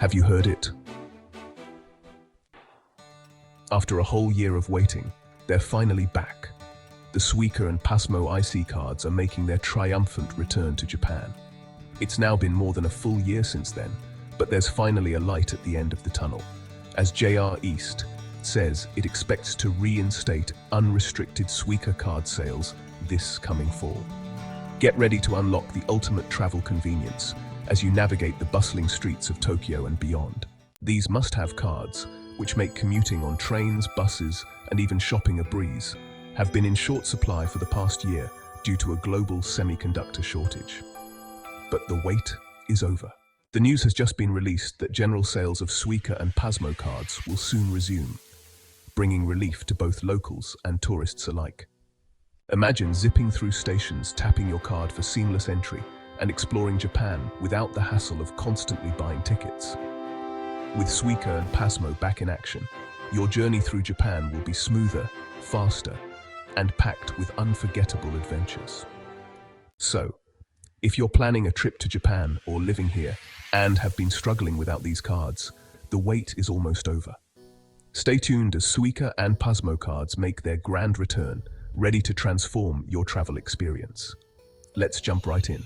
Have you heard it? After a whole year of waiting, they're finally back. The Suica and Pasmo IC cards are making their triumphant return to Japan. It's now been more than a full year since then, but there's finally a light at the end of the tunnel, as JR East says it expects to reinstate unrestricted Suica card sales this coming fall. Get ready to unlock the ultimate travel convenience as you navigate the bustling streets of Tokyo and beyond. These must-have cards, which make commuting on trains, buses, and even shopping a breeze, have been in short supply for the past year due to a global semiconductor shortage. But the wait is over. The news has just been released that general sales of Suica and Pasmo cards will soon resume, bringing relief to both locals and tourists alike. Imagine zipping through stations, tapping your card for seamless entry, and exploring Japan without the hassle of constantly buying tickets. With Suica and Pasmo back in action, your journey through Japan will be smoother, faster, and packed with unforgettable adventures. So, if you're planning a trip to Japan or living here and have been struggling without these cards, the wait is almost over. Stay tuned as Suica and Pasmo cards make their grand return, ready to transform your travel experience. Let's jump right in.